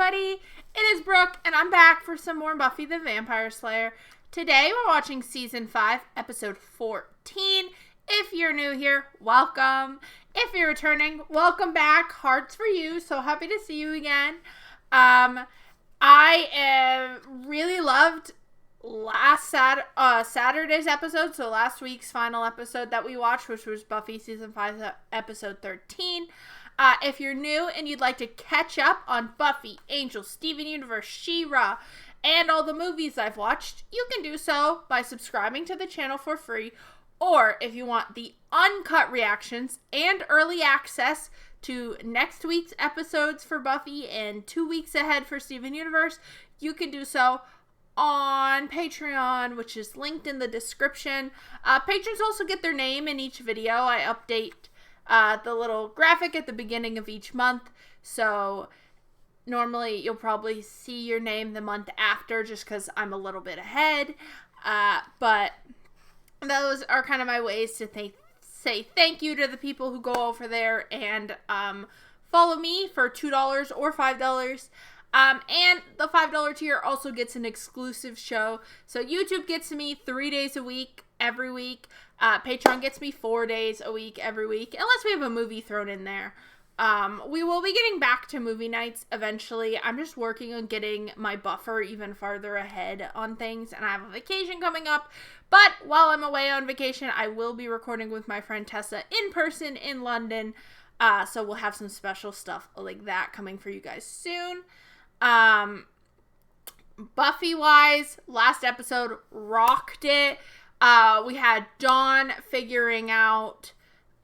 everybody. It is Brooke, and I'm back for some more Buffy the Vampire Slayer. Today, we're watching Season 5, Episode 14. If you're new here, welcome. If you're returning, welcome back. Hearts for you. So happy to see you again. I really loved last Saturday's episode, so last week's final episode that we watched, which was Buffy Season 5, Episode 13. If you're new and you'd like to catch up on Buffy, Angel, Steven Universe, She-Ra, and all the movies I've watched, you can do so by subscribing to the channel for free, or if you want the uncut reactions and early access to next week's episodes for Buffy and 2 weeks ahead for Steven Universe, you can do so on Patreon, which is linked in the description. Patrons also get their name in each video. I update the little graphic at the beginning of each month, so normally you'll probably see your name the month after just because I'm a little bit ahead, but those are kind of my ways to say thank you to the people who go over there and follow me for $2 or $5. And the $5 tier also gets an exclusive show. So YouTube gets me 3 days a week, every week. Patreon gets me 4 days a week, every week, unless we have a movie thrown in there. We will be getting back to movie nights eventually. I'm just working on getting my buffer even farther ahead on things, and I have a vacation coming up. But while I'm away on vacation, I will be recording with my friend Tessa in person in London. So we'll have some special stuff like that coming for you guys soon. Buffy-wise, last episode rocked it. We had Dawn figuring out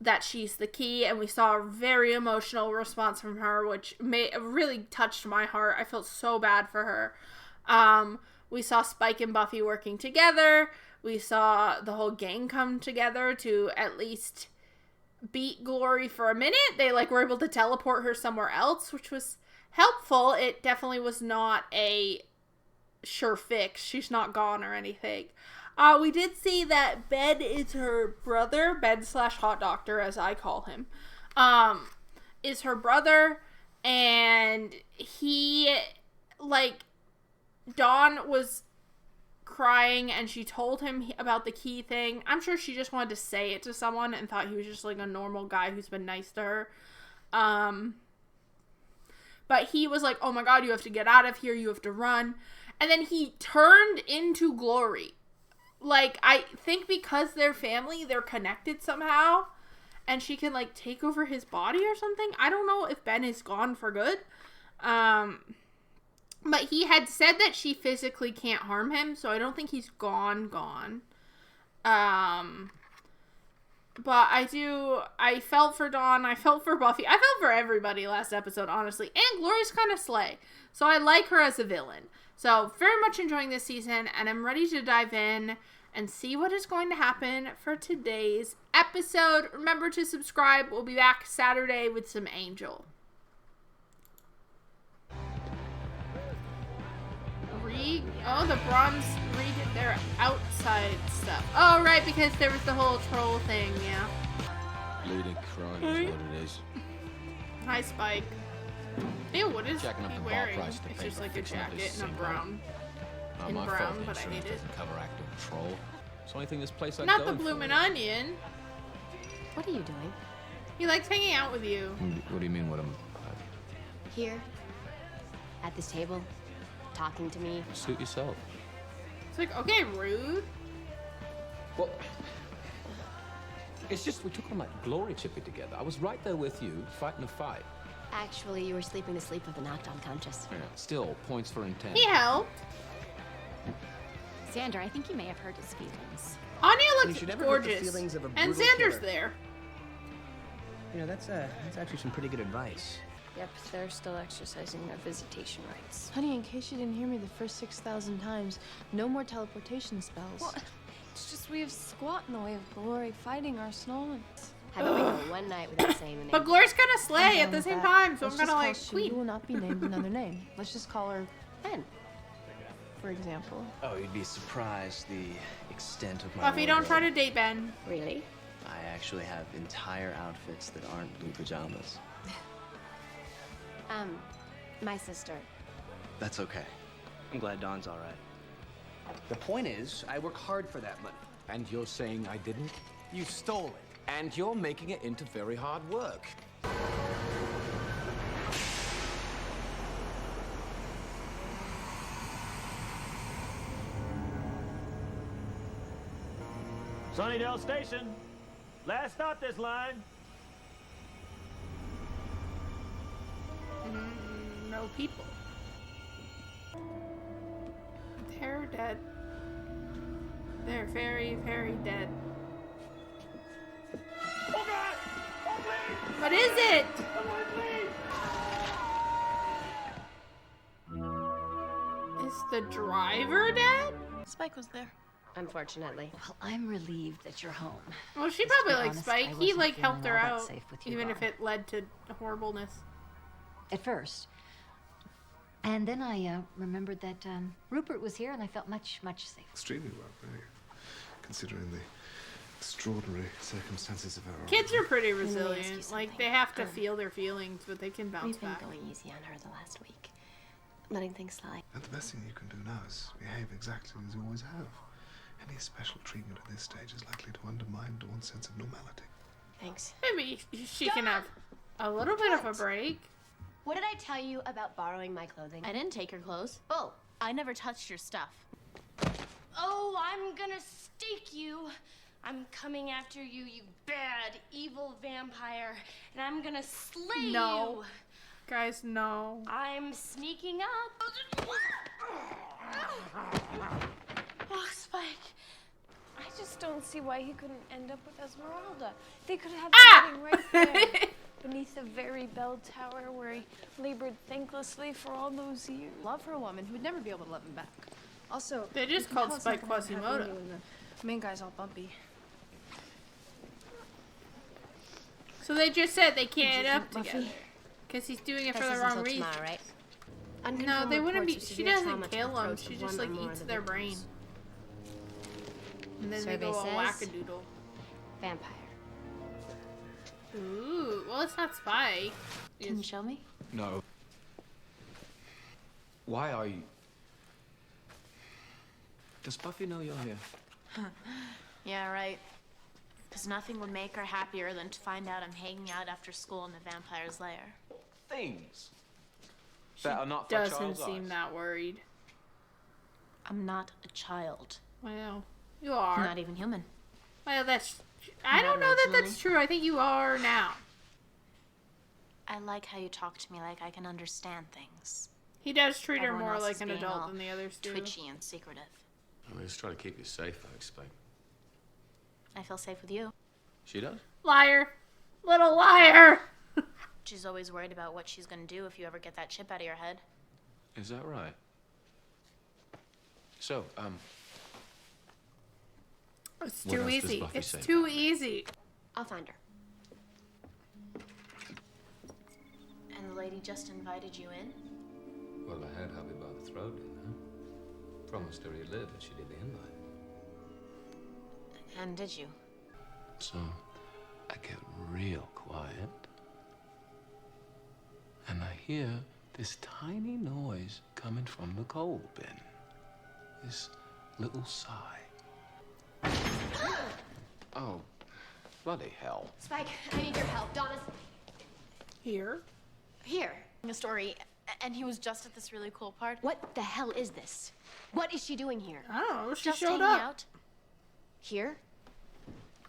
that she's the key, and we saw a very emotional response from her, which really touched my heart. I felt so bad for her. We saw Spike and Buffy working together. We saw the whole gang come together to at least beat Glory for a minute. They were able to teleport her somewhere else, which was helpful. It definitely was not a sure fix. She's not gone or anything. We did see that Ben is her brother. Ben/Hot Doctor, as I call him, is her brother. And he, Dawn was crying and she told him about the key thing. I'm sure she just wanted to say it to someone and thought he was just a normal guy who's been nice to her. But he was like, oh my god, you have to get out of here, you have to run. And then he turned into Glory. I think because they're family, they're connected somehow. And she can, take over his body or something. I don't know if Ben is gone for good. But he had said that she physically can't harm him, so I don't think he's gone. But I felt for Dawn, I felt for Buffy, I felt for everybody last episode, honestly. And Glory's kind of slay. So I like her as a villain. So very much enjoying this season, and I'm ready to dive in and see what is going to happen for today's episode. Remember to subscribe. We'll be back Saturday with some Angel. The bronze redid their outside stuff. Oh, right, because there was the whole troll thing, yeah. Bleeding crime is what it is. Hi, Spike. Ew, what is he wearing? Price It's just a jacket and a brown. In brown, but I hate it. Cover active troll. It's the only thing this place I Not the bloomin' onion. What are you doing? He likes hanging out with you. What do you mean, what am Here, at this table, talking to me. Suit yourself. It's okay, rude. Well, it's just we took on that glory chippy together. I was right there with you, fighting the fight. Actually, you were sleeping the sleep of the knocked unconscious. Yeah, still, points for intent. He helped. Xander, I think you may have hurt his feelings. Anya looks gorgeous. And Xander's there. You know, that's actually some pretty good advice. Yep, they're still exercising their visitation rights. Honey, in case you didn't hear me the first 6,000 times, no more teleportation spells. Well, it's just we have squat in the way of Glory fighting our Snowlands. Haven't been going one night without saying the name. But Glory's gonna slay at the same time, so I'm gonna She will not be named another name. Let's just call her Ben, for example. Oh, you'd be surprised the extent of my Buffy, don't try to wardrobe. date Ben. really? I actually have entire outfits that aren't blue pajamas. My sister. That's okay. I'm glad Dawn's all right. The point is, I work hard for that money. And you're saying I didn't? You stole it. And you're making it into very hard work. Sunnydale Station. Last stop this line. No people. They're dead. They're very, very dead. Oh God! Oh please! What is it? Someone please! Is the driver dead? Spike was there. Unfortunately. Well, I'm relieved that you're home. Well, she Let's probably be likes honest, Spike. I He wasn't like helped feeling her all that out, safe with you, even if Ron. it led to horribleness. At first. And then I remembered that Rupert was here, and I felt much, much safer. Extremely well, really, considering the extraordinary circumstances of our Kids are pretty me ask you resilient. Like, something. they have to feel their feelings, but they can bounce We've been back. going easy on her the last week. Letting things slide. And the best thing you can do now is behave exactly as you always have. Any special treatment at this stage is likely to undermine Dawn's sense of normality. Thanks. Maybe she can have a little bit of a break. What did I tell you about borrowing my clothing? I didn't take your clothes. Oh. I never touched your stuff. Oh, I'm gonna stake you. I'm coming after you, you bad, evil vampire. And I'm gonna slay No. you. Guys, no. I'm sneaking up. Oh, Spike. I just don't see why he couldn't end up with Esmeralda. They could have Ah! been right there, beneath the very bell tower where he labored thanklessly for all those years. Love for a woman who'd never be able to love him back. Also, They just you can called tell Spike something about Quasimodo. happening when the main guy's all bumpy. So they just said they can't end up Buffy? together. Because he's doing it This for the isn't wrong till reason. tomorrow, right? No, Unconfirmed they wouldn't be. reports of She severe doesn't trauma to the kill them. throats She of just one or like more eats of the their victims. brain. And then they Survey go all says- wackadoodle. Vampire. Ooh, well, it's not Spike. Can you show me? No. Why are you... Does Buffy know you're here? Yeah, right. Because nothing would make her happier than to find out I'm hanging out after school in the vampire's lair. Things that are not for Doesn't child's seem eyes. that worried. I'm not a child. Well, you I'm are. not even human. Well, that's. I don't know that that's true. I think you are now. I like how you talk to me like I can understand things. He does treat her Everyone more else like is an being adult all than the others do. Twitchy and secretive. I just try to keep you safe, I expect. I feel safe with you. She does? Liar. Little liar. She's always worried about what she's gonna do if you ever get that chip out of your head. Is that right? So, It's What too else does easy. Buffy It's say too about it? easy. I'll find her. And the lady just invited you in? well, I had Hubby by the throat, didn't I? Promised her he'd live if she did the invite. And did you? So, I get real quiet. And I hear this tiny noise coming from the coal bin. This little sigh. Oh, bloody hell. Spike, I need your help. Donna's Here. here. A story, and he was just at this really cool part. What the hell is this? What is she doing here? I don't know. She Just showed hanging up. out. Here?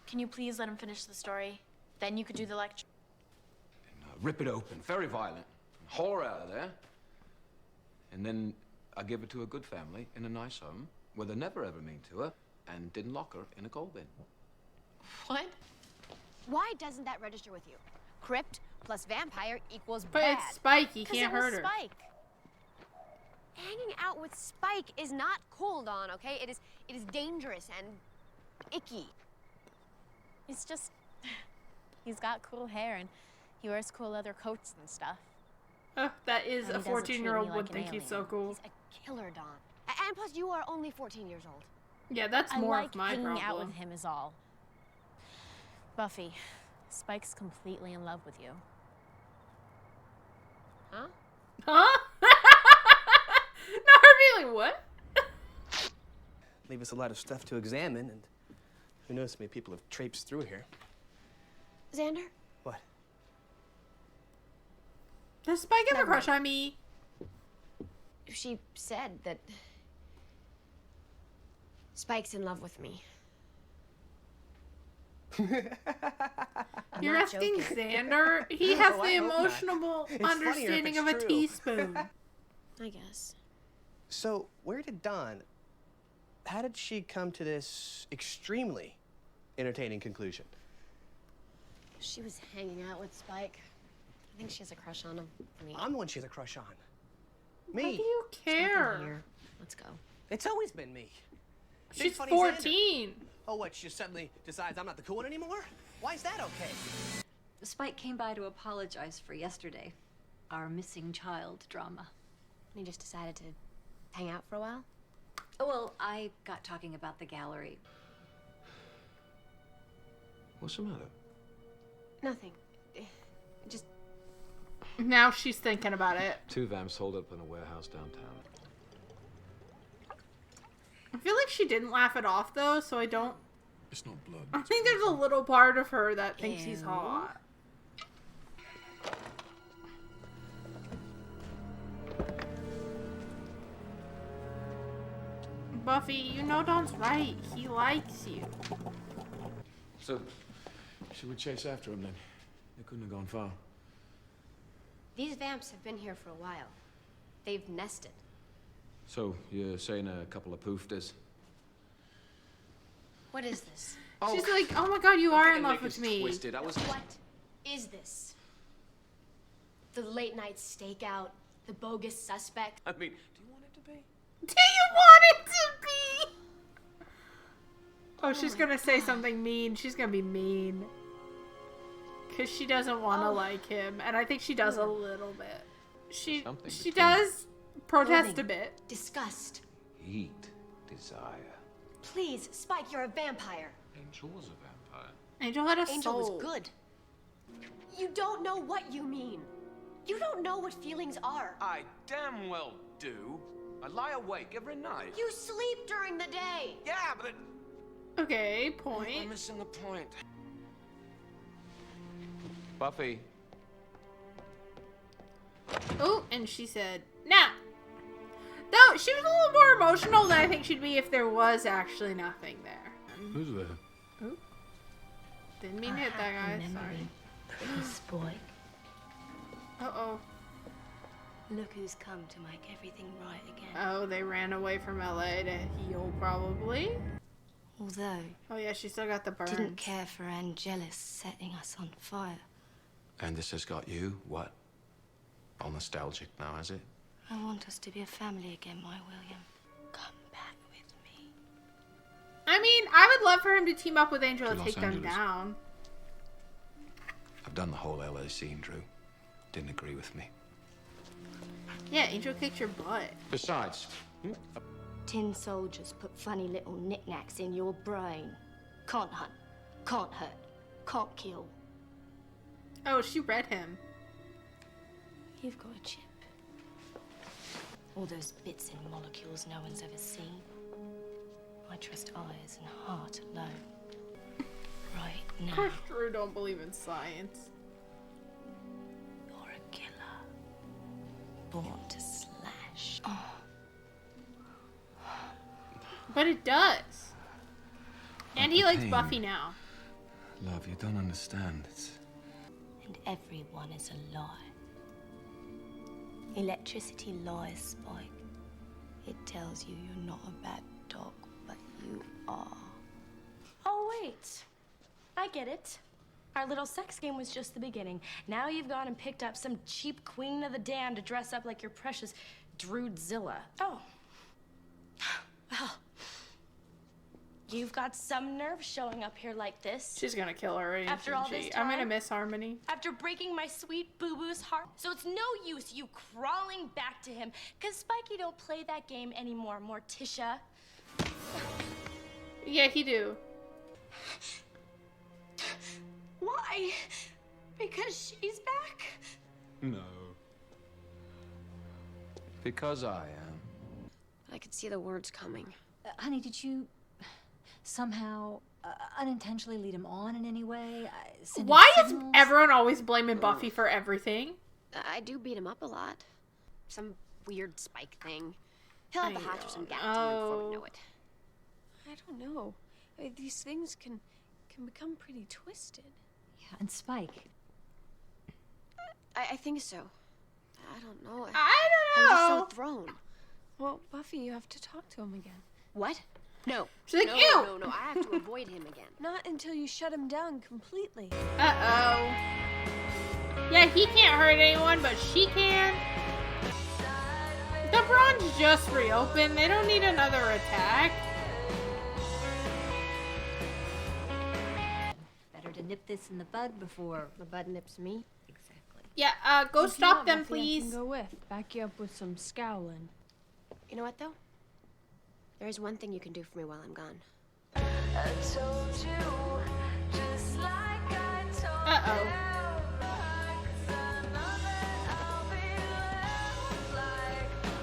Can you please let him finish the story? Then you could do the lecture. Rip it open, very violent. Haul her out of there. And then I give her to a good family in a nice home where they never ever mean to her and didn't lock her in a coal bin. What? Why doesn't that register with you? Crypt plus vampire equals But bad. it's Spike. He 'Cause can't it was hurt her. Spike. Hanging out with Spike is not cool, Dawn, okay? It is dangerous and icky. He's just... He's got cool hair, and he wears cool leather coats and stuff. That is And a he doesn't treat 14-year-old me would like an think he's so alien. cool. He's a killer, Dawn. And plus, you are only 14 years old. Yeah, that's I more like of my hanging problem. out with him is all. Buffy, Spike's completely in love with you. Huh? Huh? like, what? Leave us a lot of stuff to examine, and who knows how many people have traipsed through here. Xander? What? Does Spike have a crush on me? She said that Spike's in love with me. You're asking Xander? He has the emotional understanding of a teaspoon. I guess. So, where did Dawn... How did she come to this extremely entertaining conclusion? She was hanging out with Spike. I think she has a crush on him. I'm the one she has a crush on. Me. Why do you care? Here. Let's go. It's always been me. She's Big funny 14. Xander. Oh, what? She suddenly decides I'm not the cool one anymore? Why is that okay? Spike came by to apologize for yesterday. Our missing child drama. He just decided to hang out for a while? Oh, well, I got talking about the gallery. What's the matter? Nothing. Just... Now she's thinking about it. 2 vamps holed up in a warehouse downtown. I feel like she didn't laugh it off, though, so I don't... It's not blood. I think there's a little part of her that thinks he's hot. Buffy, you know Don's right. He likes you. So, should we chase after him then? They couldn't have gone far. These vamps have been here for a while. They've nested. So, you're saying a couple of poofters? What is this? She's like, oh my god, you are in love with me. Twisted. I was... What is this? The late night stakeout, the bogus suspect. I mean, do you want it to be? Do you want it to be? Oh, she's gonna say something mean. She's gonna be mean. Because she doesn't want to like him. And I think she does a little bit. She does protest a bit. Disgust. Heat. Desire. Please, Spike, you're a vampire. Angel was a vampire. Angel had a Angel soul. was good. You don't know what you mean. You don't know what feelings are. I damn well do. I lie awake every night. You sleep during the day. Yeah, but... Okay, I'm point. missing the point. Buffy. Oh, and she said, nah. Though, she was a little more emotional than I think she'd be if there was actually nothing there. Who's there? Ooh. Didn't mean to hit that guy, sorry. Please, boy. Uh-oh. Look who's come to make everything right again. Oh, they ran away from LA to heal, probably. Although, Oh yeah, she still got the burns. didn't care for Angelus setting us on fire. And this has got you, what? All nostalgic now, has it? I want us to be a family again, my William. Come back with me. I mean, I would love for him to team up with Angel To and Los take them Angeles. down. I've done the whole LA scene, Drew. Didn't agree with me. Yeah, Angel kicked your butt. Besides, Tin soldiers put funny little knickknacks in your brain. Can't hunt, can't hurt, can't kill. Oh, she read him. You've got a chip. All those bits and molecules no one's ever seen. I trust eyes and heart alone. Right Of now, course, Drew don't believe in science. you're a killer. Born to slash. Oh. But it does. And he likes pain. Buffy now. love, you don't understand. It's... And everyone is a lie. Electricity lies, Spike. It tells you you're not a bad dog, but you are. Oh, wait. I get it. Our little sex game was just the beginning. Now you've gone and picked up some cheap queen of the damned to dress up like your precious Droodzilla. Oh. Well. You've got some nerve showing up here like this. She's gonna kill her, isn't After all she? this I'm gonna time? miss Harmony. After breaking my sweet boo-boo's heart. So it's no use you crawling back to him, because Spikey don't play that game anymore, Morticia. Yeah, he do. Why? Because she's back? No. Because I am. I could see the words coming. Honey, did you somehow unintentionally lead him on in any way? Why is everyone always blaming Buffy for everything? I do beat him up a lot. Some weird Spike thing. He'll have a hatch or some gap before we know it. I don't know. These things can become pretty twisted. Yeah, and Spike. I think so. I don't know. I don't know. I'm just so thrown. Well, Buffy, you have to talk to him again. What? No. She's like, no, ew! No, I have to avoid him again. Not until you shut him down completely. Uh-oh. Yeah, he can't hurt anyone, but she can. The bronze just reopened. They don't need another attack. Better to nip this in the bud before the bud nips me. Exactly. Yeah, go stop them, Buffy, please. I can go with. Back you up with some scowling. You know what, though? There is one thing you can do for me while I'm gone. Uh-oh.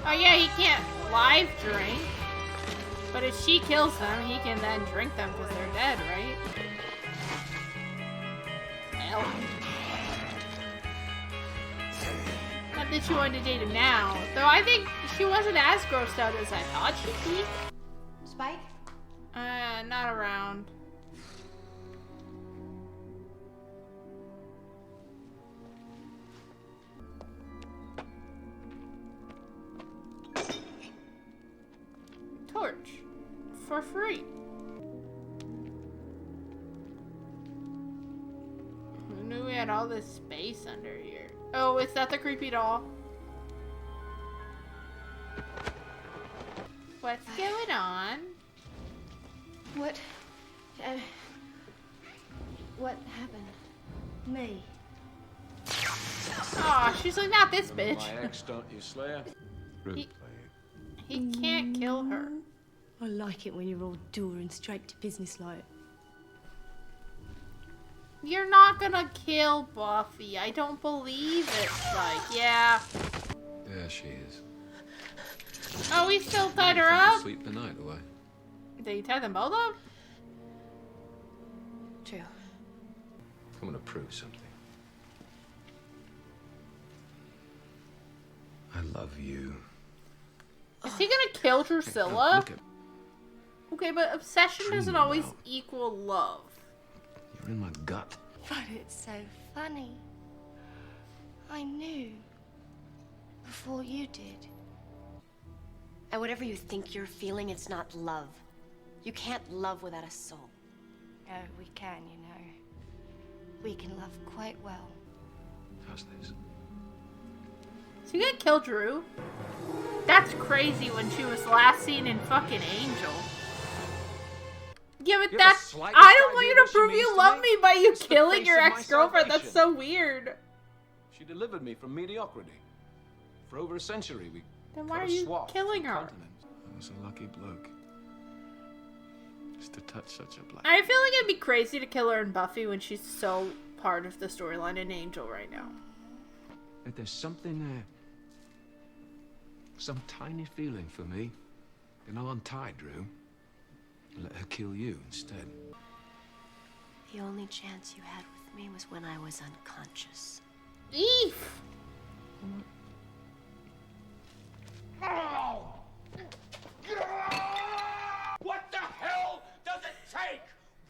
Oh yeah, he can't live drink. But if she kills them, he can then drink them because they're dead, right? Hell. Not that she wanted to date him now. Though I think she wasn't as grossed out as I thought she'd be. Spike? Not around. Torch. For free. Who knew we had all this space under here? Oh, is that the creepy doll? What's going on? What happened? Me. Aw, she's like, not this bitch. My ex, don't you, Slayer? He can't kill her. I like it when you're all dour and straight to business like. You're not gonna kill Buffy. I don't believe it. Like, yeah. Yeah, she is. Oh, he still tied her up? Sleep the night away. Did he tie them both up? True. I'm gonna prove something. I love you. Is he gonna kill Drusilla? Look at Okay, but obsession doesn't always equal love. you're in my gut. But it's so funny. I knew before you did. And whatever you think you're feeling, it's not love. You can't love without a soul. Oh, we can, you know. We can love quite well. How's this? Is he gonna kill Drew? That's crazy when she was last seen in fucking Angel. Yeah, but that's... I don't want you to prove you love me by you killing your ex-girlfriend. That's so weird. She delivered me from mediocrity. For over a century, we Then why are you killing her? I was a lucky bloke. Just to touch such a black. I feel like it'd be crazy to kill her in Buffy when she's so part of the storyline in Angel right now. If there's something there, some tiny feeling for me, then I'll untie Drew and let her kill you instead. The only chance you had with me was when I was unconscious. Eef! What the hell does it take?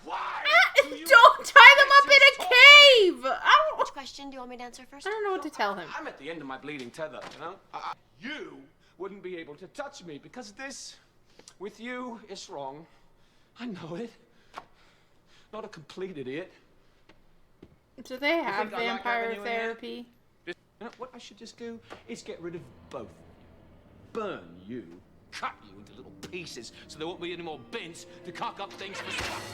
Why? Don't tie them up in a cave! Which question do you want me to answer first? I don't know what to tell him. I'm at the end of my bleeding tether, you know? You wouldn't be able to touch me because this, with you, is wrong. I know it. Not a complete idiot. Do they have think I like vampire having you in here? therapy? You know, what I should just do is get rid of both of you. Burn you, cut you into little pieces so there won't be any more bins to cock up things for stuff.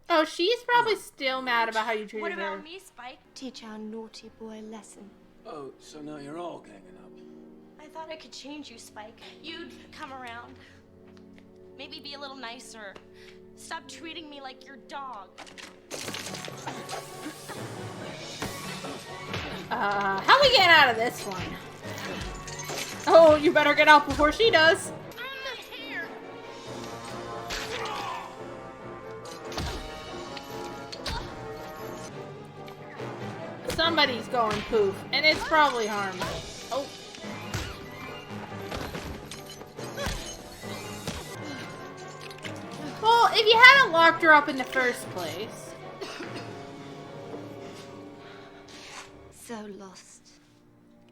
Oh, she's probably still mad about how you treated What her. about me, Spike? Teach our naughty boy a lesson. Oh, so now you're all ganging up. I thought I could change you, Spike. You'd come around. Maybe be a little nicer. Stop treating me like your dog. How we get out of this one? Oh, you better get out before she does. Somebody's going poof, and it's probably harmless. Oh. Well, if you hadn't locked her up in the first place. So lost.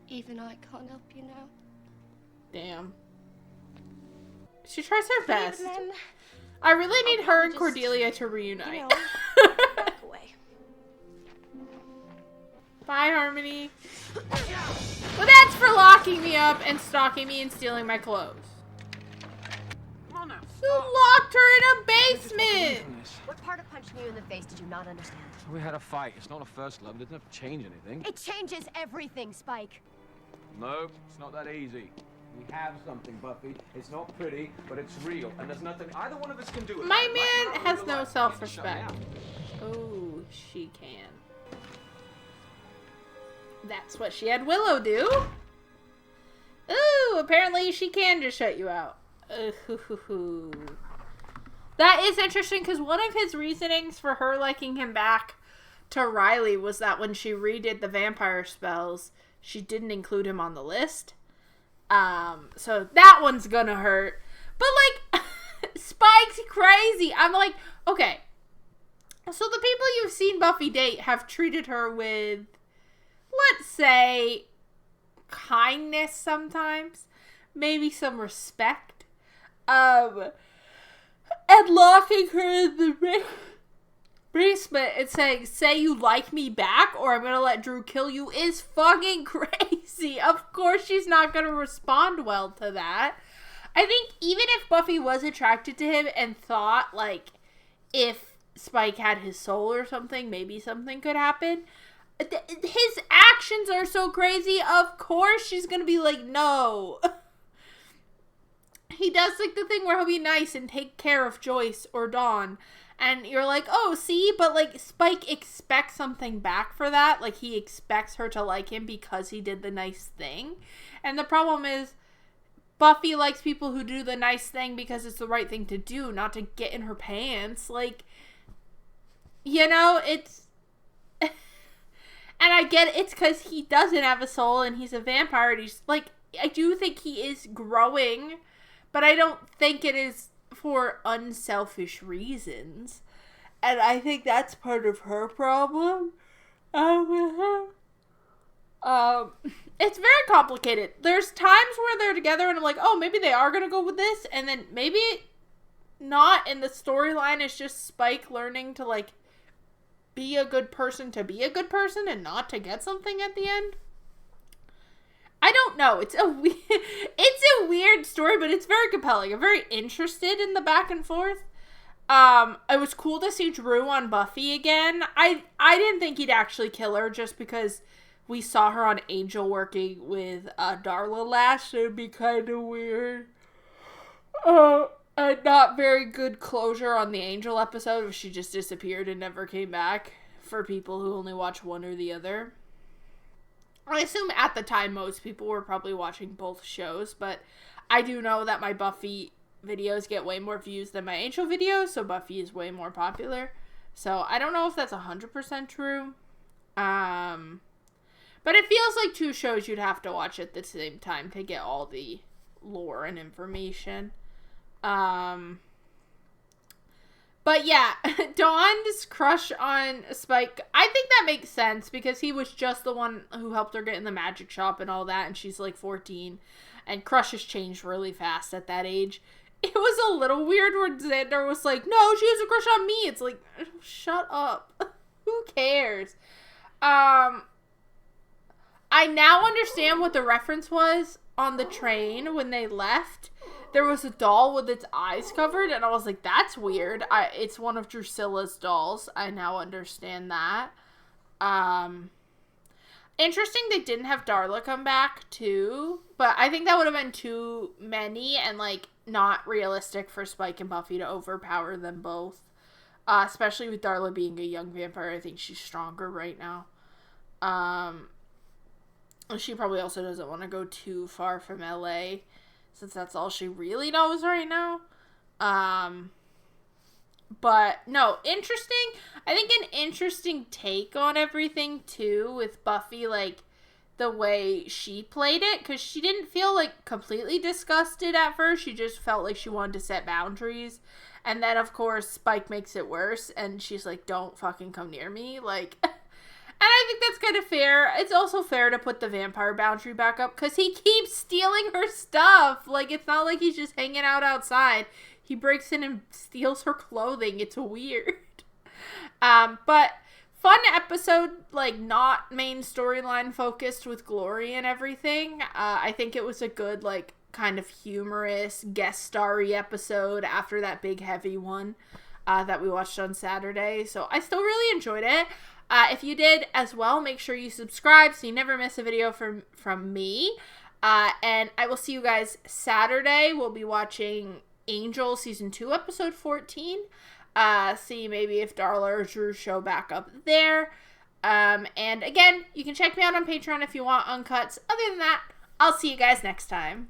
Even I can't help you now. Damn. She tries her best. Then, I really need her and just, Cordelia to reunite. you know, walk away. Bye, Harmony. Well, that's for locking me up and stalking me and stealing my clothes. Come on now. You locked her in a basement! What part of punching you in the face did you not understand? We had a fight. It's not a first love. It doesn't have to change anything. It changes everything, Spike. No, it's not that easy. We have something, Buffy. It's not pretty, but it's real. And there's nothing either one of us can do about it. My man has no Shut self-respect. me Oh, she can. That's what she had Willow do. Ooh, apparently she can just shut you out. Ooh. That is interesting because one of his reasonings for her liking him back to Riley was that when she redid the vampire spells, she didn't include him on the list. So that one's gonna hurt. But like, Spike's crazy. I'm like, okay. So the people you've seen Buffy date have treated her with, let's say, kindness sometimes. Maybe some respect. And locking her in the basement and saying, say you like me back or I'm gonna let Drew kill you is fucking crazy. Of course she's not gonna respond well to that. I think even if Buffy was attracted to him and thought, like, if Spike had his soul or something, maybe something could happen. His actions are so crazy, of course she's gonna be like, no. He does, like, the thing where he'll be nice and take care of Joyce or Dawn. And you're like, oh, see? But, like, Spike expects something back for that. Like, he expects her to like him because he did the nice thing. And the problem is, Buffy likes people who do the nice thing because it's the right thing to do, not to get in her pants. Like, you know, it's... And I get it, it's because he doesn't have a soul and he's a vampire. And he's, like, I do think he is growing, but I don't think it is for unselfish reasons. And I think that's part of her problem with him. It's very complicated. There's times where they're together and I'm like, oh, maybe they are going to go with this. And then maybe not. And the storyline is just Spike learning to, like, be a good person to be a good person and not to get something at the end. I don't know. It's a weird story, but it's very compelling. I'm very interested in the back and forth. It was cool to see Drew on Buffy again. I didn't think he'd actually kill her just because we saw her on Angel working with Darla last. It'd be kind of weird. And not very good closure on the Angel episode if she just disappeared and never came back for people who only watch one or the other. I assume at the time most people were probably watching both shows, but I do know that my Buffy videos get way more views than my Angel videos, so Buffy is way more popular. So I don't know if that's 100% true. But it feels like two shows you'd have to watch at the same time to get all the lore and information. But yeah, Dawn's crush on Spike, I think that makes sense because he was just the one who helped her get in the magic shop and all that, and she's like 14, and crushes change really fast at that age. It was a little weird when Xander was like, no, she has a crush on me. It's like, shut up. Who cares? I now understand what the reference was on the train when they left. There was a doll with its eyes covered, and I was like, that's weird. It's one of Drusilla's dolls. I now understand that. Interesting they didn't have Darla come back, too. But I think that would have been too many and, like, not realistic for Spike and Buffy to overpower them both. Especially with Darla being a young vampire. I think she's stronger right now. She probably also doesn't want to go too far from LA, since that's all she really knows right now. But no, interesting. I think an interesting take on everything too with Buffy, like the way she played it, because she didn't feel like completely disgusted at first. She just felt like she wanted to set boundaries, and then of course Spike makes it worse, and she's like, "Don't fucking come near me," like. And I think that's kind of fair. It's also fair to put the vampire boundary back up because he keeps stealing her stuff. Like, it's not like he's just hanging out outside. He breaks in and steals her clothing. It's weird. But fun episode, like, not main storyline focused with Glory and everything. I think it was a good, like, kind of humorous guest starry episode after that big heavy one that we watched on Saturday. So I still really enjoyed it. If you did as well, make sure you subscribe so you never miss a video from me. And I will see you guys Saturday. We'll be watching Angel Season 2, Episode 14. See maybe if Darla or Drew show back up there. And again, you can check me out on Patreon if you want uncuts. Other than that, I'll see you guys next time.